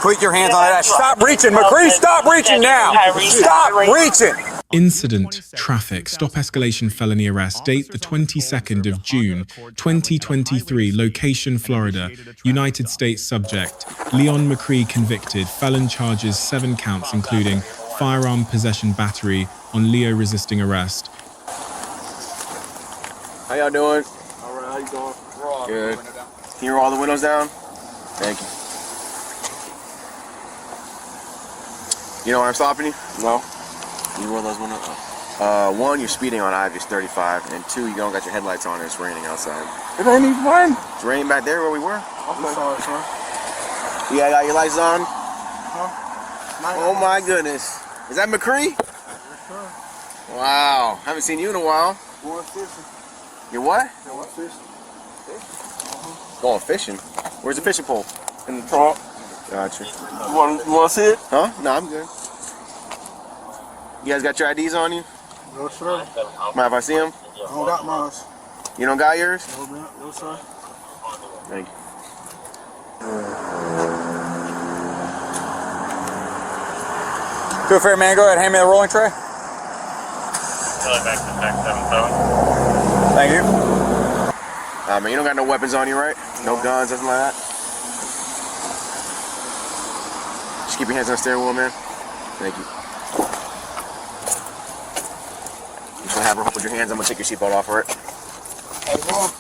Put your hands on the dash. Stop reaching, McCree. Stop reaching now. Stop reaching. Incident, traffic, stop escalation felony arrest, date the 22nd of June, 2023, location Florida, United States subject, Leon McCree convicted, felon charges 7 counts including firearm possession battery on Leo resisting arrest. How y'all doing? All right, how you doing? Good. Can you roll all the windows down? Thank you. You know why I'm stopping you? No. You roll those windows up. 1, you're speeding on Ivy's 35, and 2, you don't got your headlights on and it's raining outside. It ain't even raining. It's raining back there where we were. Okay. Sorry, son. You got your lights on? Huh? Oh my goodness. Is that McCree? Yes, sir. Wow. Haven't seen you in a while. Going fishing. You're what? Going fishing. Going fishing? Where's the fishing pole? In the trunk. Gotcha. You want to see it? Huh? No, I'm good. You guys got your IDs on you? No, sir. Mind if I see them? I don't got mine. You don't got yours? No, man. No, sir. Thank you. Do it fair, man. Go ahead. Hand me the rolling tray. Back to back 77. Thank you. Man, you don't got no weapons on you, right? No guns, nothing like that? Just keep your hands on the steering wheel, man. Thank you. You should have her hold your hands. I'm gonna take your seatbelt off for it. Hey, Mom.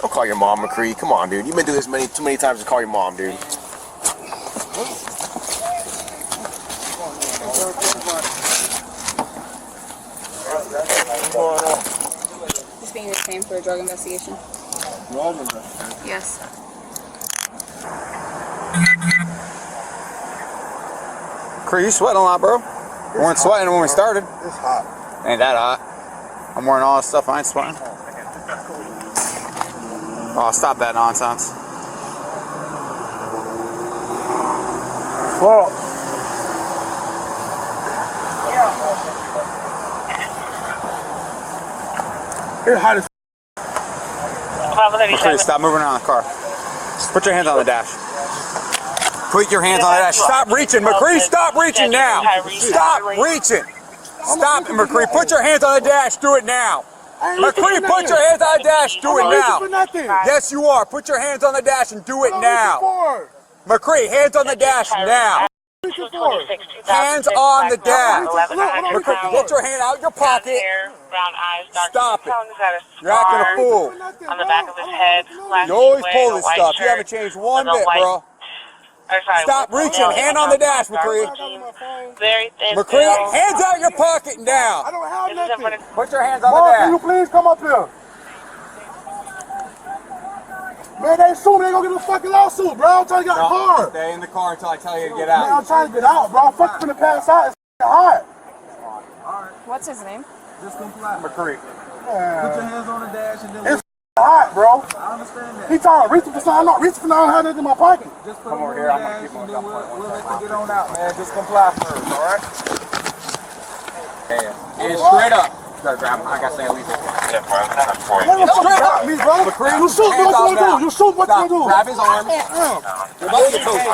Don't call your mom McCree. Come on, dude. You've been through this too many times to call your mom, dude. Just being retained for a drug investigation. Yes. McCree, you sweating a lot, bro. We weren't sweating when we started. It's hot. Ain't that hot. I'm wearing all this stuff. I ain't sweating. Oh, stop that nonsense. Well. It's hot as McCree, stop moving around the car. Put your hands on the dash. Put your hands on the dash. Stop reaching, McCree. Stop reaching now. Stop reaching. Stop it, McCree. Put your hands on the dash. Do it now. McCree, put your hands on the dash. Do it now. Yes, you are. Put your hands on the dash and do it now. McCree, hands on the dash now. Hands on the dash. McCree, get your hand out your pocket. Stop it. You're acting a fool. On the back of his head. You always pull this stuff. You haven't changed one bit, bro. Stop reaching. Hand on the dash, McCree. McCree, hands out your pocket and down. I don't have nothing. Put your hands on Mom, the can you dash. please come up here? Man, they soon they gonna get a fucking lawsuit, bro. I'm trying to get in the car. Stay in the car until I tell you to get Man, out. I'm trying to get out, bro. I'm fucking finna pass out. It's hot. What's his name? Just comply. McCree. Put your hands on the dash and then it's hot, bro. I understand that. He trying to reach for something. I'm not reaching for nothing. I don't have nothing in my pocket. Just Come over here. I'm gonna keep on. We'll let you get on out, man. Just comply first, all right? Yeah. Straight up. Gotta grab him. I gotta stay illegal. Straight up, me, bro. McCree, You shoot, what you gonna do? You shoot, what you gonna do? Grab his arm. You're about to get towed.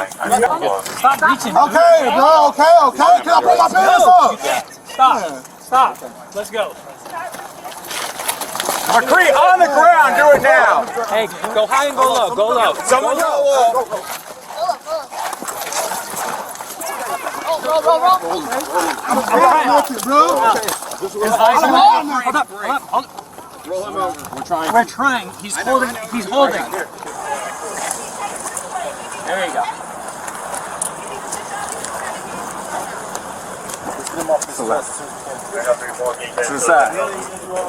Stop reaching. Okay, bro. Okay. Can I put my pants up? Stop. Let's go. McCree, on the ground. Do it now. Hey, go high and go low. Go low. Someone go low. Roll. Hold up. Roll him over. We're trying. He's holding. There you go. What's that?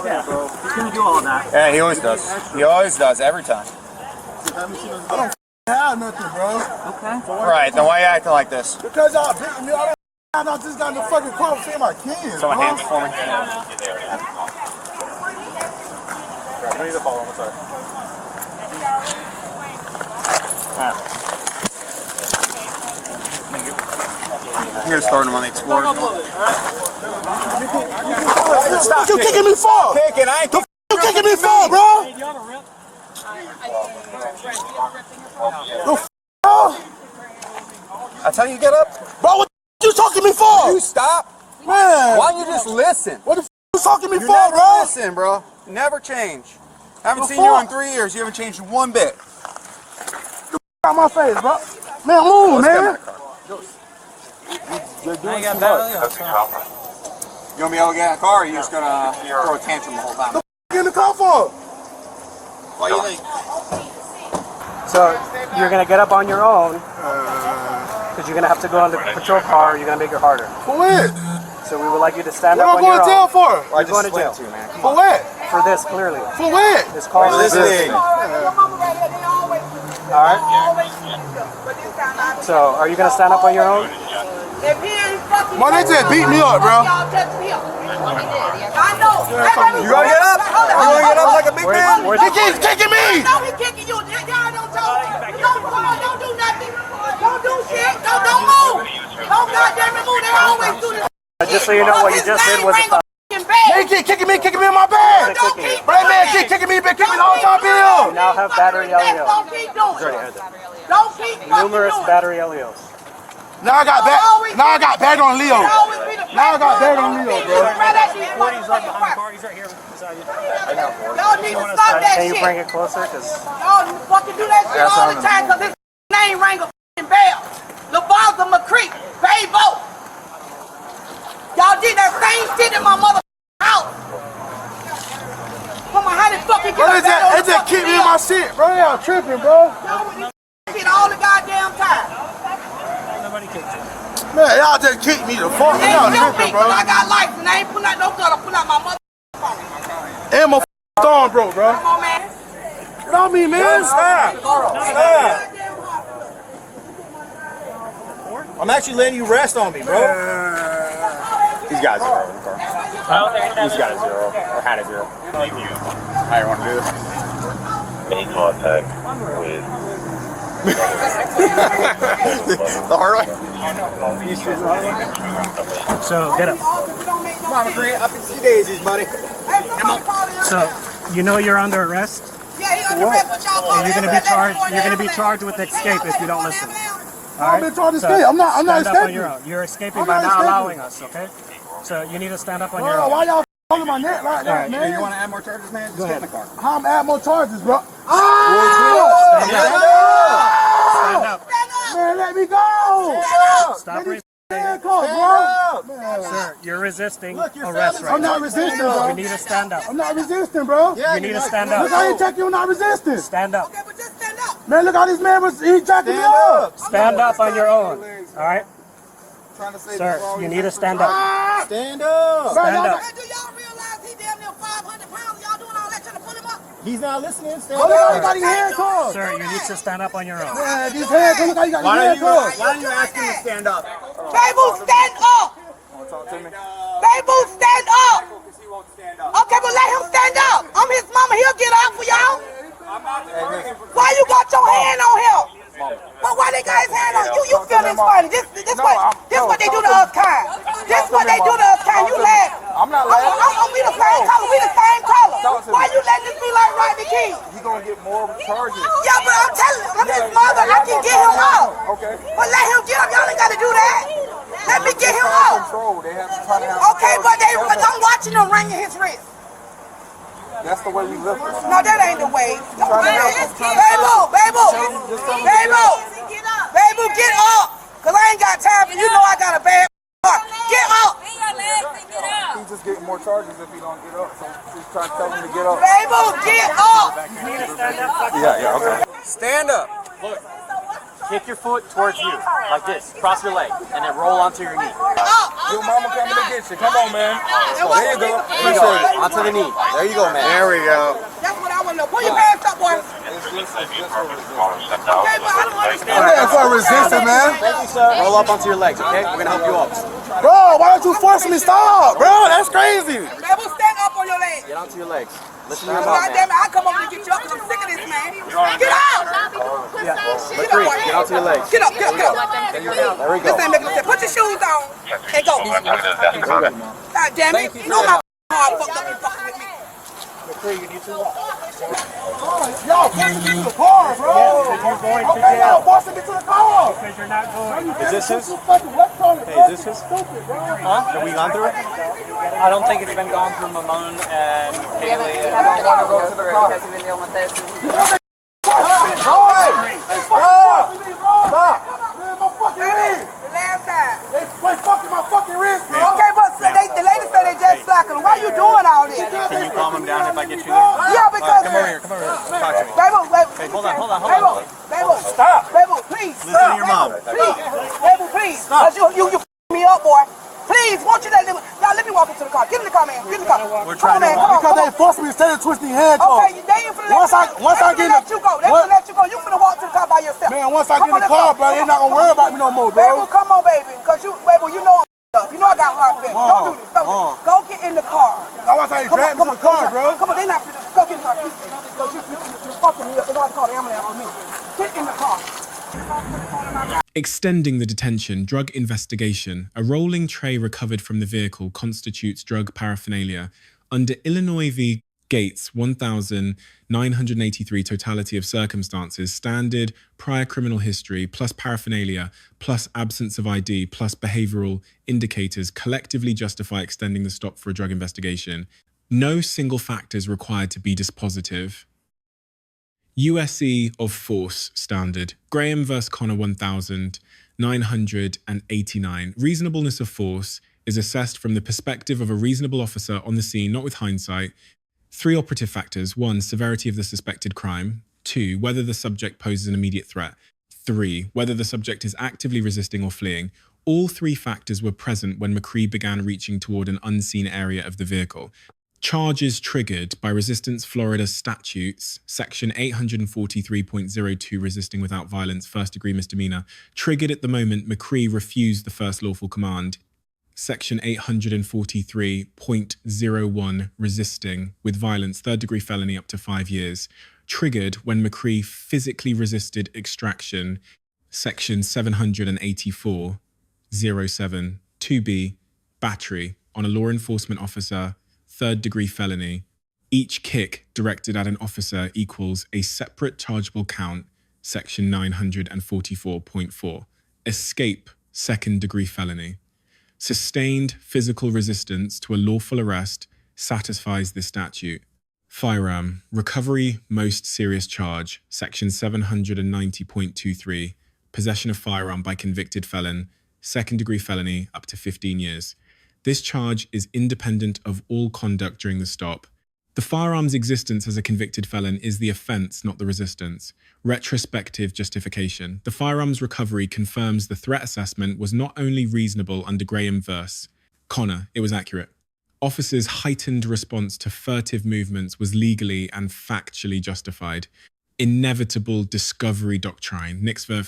Yeah. He's gonna do all of that. Yeah, he always does. He always does, every time. I have nothing, bro. Okay. Right, then why are you acting like this? Because y'all beating me. I just got in the fucking car with my kids. Someone bro. hands it for me. We need to follow him, sorry. I'm gonna start him on the Explorer. Stop you kicking me for? Kicking, I ain't kicking. You kicking me for, bro? The not telling you to get up? Bro, what you talking to me for? You stop. Man. Why don't you just listen? What the you talking to me You for, never bro? listen, bro. You never change. Haven't The seen you fuck? in 3 years. You haven't changed one bit. Out my face, bro. Man, move, Let's get in man. that car. Now you got that. You want me able to get in that car, or are you just gonna throw a tantrum the whole time? Get in the car for? What do you think? So you're gonna get up on your own because you're gonna have to go on the patrol car. Or you're gonna make it harder. For what? So we would like you to stand What up am on I your going to jail own. for? You're going to jail too, man. For what? For this, clearly. For what? This call is Listening. All right. So are you gonna stand up on your own? Man, they just beat me up, bro. You gonna get up? You gonna get up like a big man? He keeps kicking me. No, he kicking you. Y'all don't talk. Don't do nothing. Don't do shit. Don't move. Don't goddamn it move. They always do this. Just so you know, what you just did was a They keep kicking me in my bag. Don't keep But that man keep kicking me, been kicking me the whole time, Bill. now have battery LEOs. Don't keep doing it. Don't keep fucking Numerous doing it. battery LEOs. Now I got back. Now I got back on Leo. Now I got back on Leo, bro. Y'all need to stop that Can you shit. bring it closer? Cause Y'all fucking do that shit all the time because his name rang a fucking bell. LaVazza McCree, Baybo. Y'all did that same shit in my motherfucking house. Come on, how the fuck you get Bro, a bell on it just keep me in my shit, bro. Y'all tripping, bro. Y'all with this shit all the goddamn time. Man, y'all just kick me the fuck. They Y'all ain't still me tripping, bro. because I got lights and I ain't putting out no gun. I pull out my motherfucking phone. And my thumb broke, bro. Come on, man. Get on me, man. Stop. I'm actually letting you rest on me, bro. He's got a 0 in the car. He's got a 0 or had a 0. How you want to do this? Make contact with The hard way? so get up. Come on, McCree. Up in see daisies, buddy. So you know you're under arrest. Yeah, he under arrest, but y'all And you're gonna be charged. You're gonna be charged with escape if you don't listen. All I've been trying to escape. I'm not stand up on escaping. your own. You're escaping I'm by not not escaping. allowing us. Okay. So you need to stand up on your Bro, own. why y'all holding my neck like that, Alright, man? You want to add more charges, man? Just get in the car. How I'm add more charges, bro? Stand up. Man, let me go. Stop resisting. Handcuffs, bro. Sir, you're resisting arrest right I'm now. not resisting, You bro. need to stand up. I'm not resisting, bro. You need to stand Look, I ain't up. checking you, I'm not resisting. Stand up. Okay, but just stand up. Man, look how this man was, he jacking me up. Stand up on your own. All right, sir. You need to stand up. Stand up. Stand up. Hey, do y'all realize he damn near 500 pounds? Y'all doing all that trying to pull him up? He's not listening. Stand Look how he up. got his handcuffs. Sir, you need to stand up on your own. Man, these handcuffs, look how he got his handcuffs. Why don't you ask him to stand up? Baby, stand up. Baby, stand up. Okay, but let him stand up. I'm his mama. He'll get up for y'all. Why you got your hand on him? But why they got his hand on you? You feel this funny. This what they do to us kind. This what they do to us kind. You laugh. I'm not laughing. We the same color. We the same color. Why you letting this be like Rodney King? You're going to get more charges. Yeah, but I'm telling you, I'm his mother. I can get him out. Okay. But let him get up. Y'all ain't got to do that. Let me get him out. Control. They have to try to have Okay, but I'm watching him ringing his wrist. That's the way we live. No, that ain't the way. Baby, get up. Cause I ain't got time for you. Know I got a bad heart. Get up. He's just getting more charges if he don't get up. So just try to tell him to get up. Baby, get up. You need to stand up. Yeah, okay. Stand up. Kick your foot towards you, like this. Cross your leg, and then roll onto your knee. Your mama coming to get you. Come on, man. There you go. There you go. Onto the knee. There you go, man. There we go. That's what I want to know. Pull your pants up, boy. Okay, but I don't understand. That's why I'm resisting, man. Thank you, sir. Roll up onto your legs, okay? We're gonna help you up. Bro, why don't you force me to stop, bro? That's crazy. Baby, stand up on your legs. Get onto your legs. Listen to your mouth, God damn man. it, I come over to get you up because I'm sick of this, man. Get out. Yeah. McCree, get onto your legs. Get up, get up, get up. There we go. This ain't making no sense. Put your shoes on and go. God damn it. You know my heart fucked up and fucking with me. McCree, you need to walk. Y'all forcing me to the car, bro. Yes, you're going to Okay, jail. y'all forcing me to the car. Because you're not going. Is this his? Hey, is this his? Stupid, bro. Huh? Have we gone through it? I don't think it's been gone through Mamone and We haven't want to go through it because we've been dealing with this. Stop! Man, my fucking wrist. Last time. They fucking my fucking wrist, man. Okay, but the lady said they just slacking. Why you doing all this? Can you calm him down if I get you there? Yeah, because. Come over here. Talk to me. Baby, Hey, hold on. Baby, stop. Baby, please. Listen to your mom. Please. Baby, please. Because you me up, boy. Please, won't you let me walk into the car. Get in the car, man. Get in the car. We're trying to walk. Because they forced me to stay and twist these hands off. Okay, they ain't finna let you go. They finna let you go. You finna walk to the car by yourself. Man, once I get in the car, bro, they're not gonna worry about me no more, bro. Baby, come on, baby. Because you know I'm up. You know I got heart feelings. Don't do this. Go get in the car. I want to say, drag me to the car, bro. Come on, they not finna. Go get in the car. Because you fucking me up. They're gonna call the ambulance for me. Get in the car. Extending the detention, drug investigation. A rolling tray recovered from the vehicle constitutes drug paraphernalia. Under Illinois v. Gates 1983 totality of circumstances, standard, prior criminal history, plus paraphernalia, plus absence of ID, plus behavioral indicators collectively justify extending the stop for a drug investigation. No single factor is required to be dispositive. USE of force standard. Graham vs. Connor 1989. Reasonableness of force is assessed from the perspective of a reasonable officer on the scene, not with hindsight. 3 operative factors. 1, severity of the suspected crime. 2, whether the subject poses an immediate threat. 3, whether the subject is actively resisting or fleeing. All 3 factors were present when McCree began reaching toward an unseen area of the vehicle. Charges triggered by Resistance Florida statutes, section 843.02, resisting without violence, first-degree misdemeanor, triggered at the moment McCree refused the first lawful command. Section 843.01, resisting with violence, third-degree felony up to 5 years, triggered when McCree physically resisted extraction. Section 784.07, 2B, battery on a law enforcement officer, third-degree felony. Each kick directed at an officer equals a separate chargeable count, section 944.4. Escape, second-degree felony. Sustained physical resistance to a lawful arrest satisfies this statute. Firearm, recovery, most serious charge, section 790.23. Possession of firearm by convicted felon, second-degree felony up to 15 years. This charge is independent of all conduct during the stop. The firearm's existence as a convicted felon is the offence, not the resistance. Retrospective justification. The firearm's recovery confirms the threat assessment was not only reasonable under Graham vs. Connor, it was accurate. Officers' heightened response to furtive movements was legally and factually justified. Inevitable discovery doctrine. Nix v.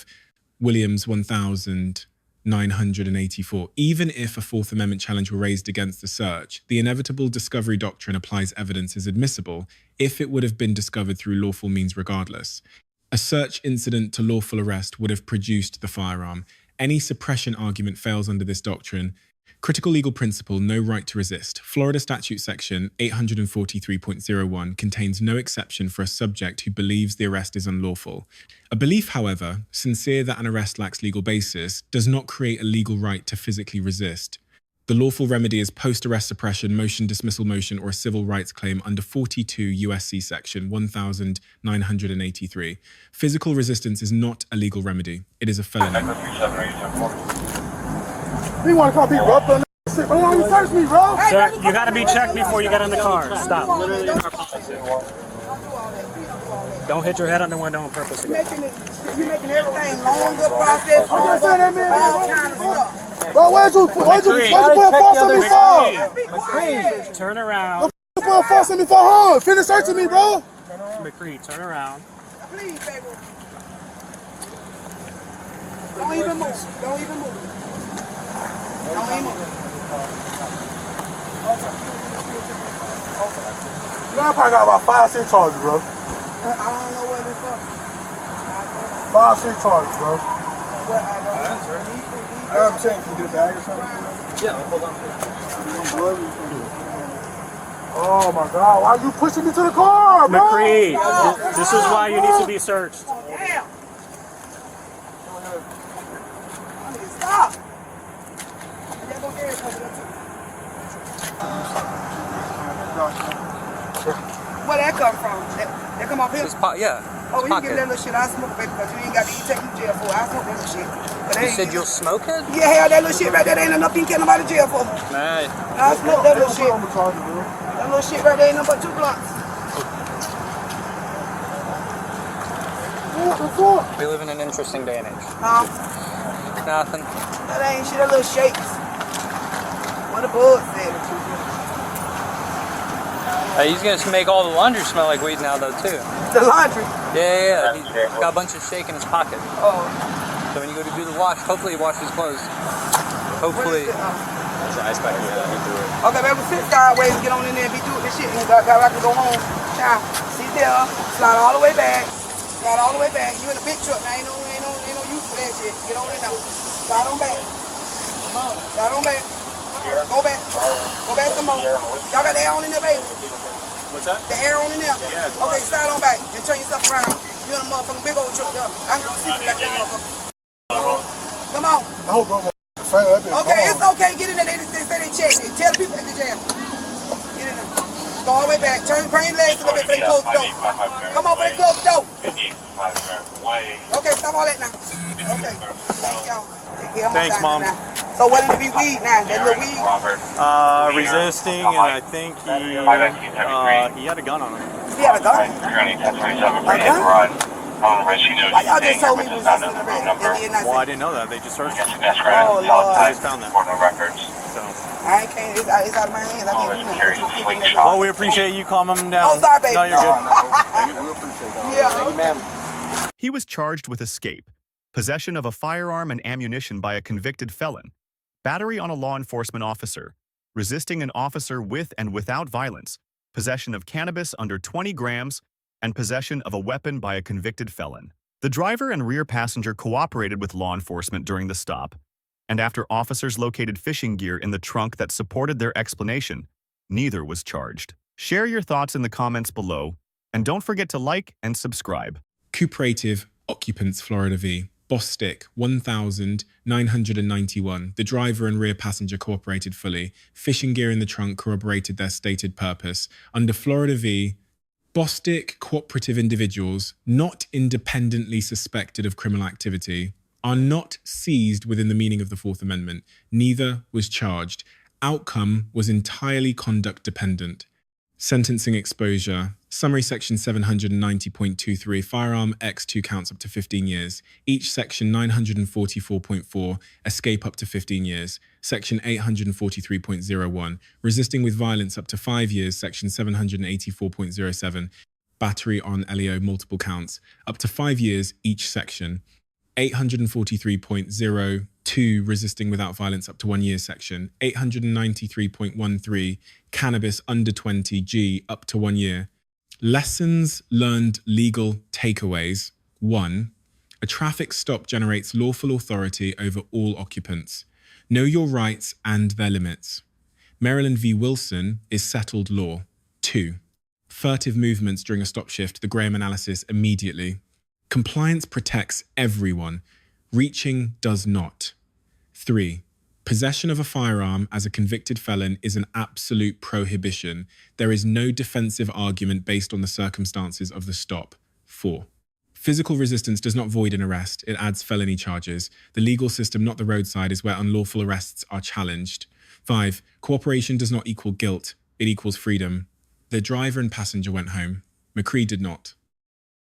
Williams 1984. Even if a Fourth Amendment challenge were raised against the search, the inevitable discovery doctrine applies evidence as admissible if it would have been discovered through lawful means regardless. A search incident to lawful arrest would have produced the firearm. Any suppression argument fails under this doctrine. Critical legal principle, no right to resist. Florida statute section 843.01 contains no exception for a subject who believes the arrest is unlawful. A belief, however, sincere that an arrest lacks legal basis, does not create a legal right to physically resist. The lawful remedy is post-arrest suppression, motion, dismissal motion, or a civil rights claim under 42 U.S.C. section 1983. Physical resistance is not a legal remedy. It is a felony. He want to call me rough on that shit, but you search me, bro. Sir, you got to be checked before you get in the car. Stop. Don't hit your head on the window on purpose. You're making everything longer, process, all kind of stuff. Bro, why'd you put a force on me for? McCree, turn around. You put a force on me for, huh? Finish searching me, bro. McCree, turn around. Please, baby. Don't even move. Don't even move. Don't even move. You know, I probably got about 5 6 charges, bro. I don't know what it's for. 5 6 charges, bro. I'm saying, can you get a bag or something? Yeah, hold on. Oh my God, why are you pushing me to the car, bro? McCree, this is why you need to be searched. Damn. Stop. Where that come from? That come off here? Yeah. Oh, you can give that little shit. I smoke, baby, because you ain't got to take you to jail for. I smoke that little shit. You said you'll smoke it? Yeah, hell, that little shit right there, ain't enough you can get nobody to jail for. Nah. I smoke that little shit. That little shit right there ain't nothing but 2 blunts. We live in an interesting day and age. Huh? Nothing. That ain't shit, that little shakes. What the bug said. He's gonna make all the laundry smell like weed now, though, too. The laundry? Yeah. He's got a bunch of shake in his pocket. Oh. So when you go to do the wash, hopefully he washes his clothes. Hopefully. That's the ice pack. Okay, baby, sit sideways, get on in there and be doing this shit. And I can go home. Now, sit there, slide all the way back. Slide all the way back. You in a big truck. Now, ain't no use for that shit. Get on in now. Slide on back. Slide on back. Go back. Go back some more. Y'all got the air on in there, baby? What's that? The air on in there? Yeah. Okay, slide on back and turn yourself around. You in a motherfucking big old truck there. I can see you like that motherfucker. Come on. I hope I'm Okay, it's okay. Get in there. They say they checked it. Tell the people at the jam. Get in there. Go all the way back. Bring your legs a little bit for they close the door. Come on, for they close the door. Okay, stop all that now. Okay. Thank y'all. Thanks, Mom. So what did it be weed now? That little weed? Resisting, and I think he had a gun on him. He had a gun? A gun? Why y'all just told me it was resisting arrest? Well, I didn't know that. They just searched him. Oh, Lord. I just found that. I can't, it's out of my hands. I can't do Well, we appreciate you calming him down. Oh, sorry, baby. No, you're good. We appreciate that. Yeah. Thank you, ma'am. He was charged with escape, possession of a firearm and ammunition by a convicted felon, battery on a law enforcement officer, resisting an officer with and without violence, possession of cannabis under 20 grams, and possession of a weapon by a convicted felon. The driver and rear passenger cooperated with law enforcement during the stop, and after officers located fishing gear in the trunk that supported their explanation, neither was charged. Share your thoughts in the comments below, and don't forget to like and subscribe. Cooperative Occupants Florida v. Bostic 1991. The driver and rear passenger cooperated fully. Fishing gear in the trunk corroborated their stated purpose. Under Florida v. Bostic, cooperative individuals not independently suspected of criminal activity are not seized within the meaning of the Fourth Amendment. Neither was charged. Outcome was entirely conduct dependent. Sentencing exposure. Summary section 790.23, firearm X 2 counts up to 15 years. Each section 944.4, escape up to 15 years. Section 843.01, resisting with violence up to 5 years. Section 784.07, battery on LEO multiple counts, up to 5 years each section. 843.02, resisting without violence up to 1 year section. 893.13, cannabis under 20 G up to 1 year. Lessons learned legal takeaways. 1. A traffic stop generates lawful authority over all occupants. Know your rights and their limits. Maryland v. Wilson is settled law. 2. Furtive movements during a stop shift, the Graham analysis immediately. Compliance protects everyone. Reaching does not. 3. Possession of a firearm as a convicted felon is an absolute prohibition. There is no defensive argument based on the circumstances of the stop. 4. Physical resistance does not void an arrest. It adds felony charges. The legal system, not the roadside, is where unlawful arrests are challenged. 5. Cooperation does not equal guilt. It equals freedom. The driver and passenger went home. McCree did not.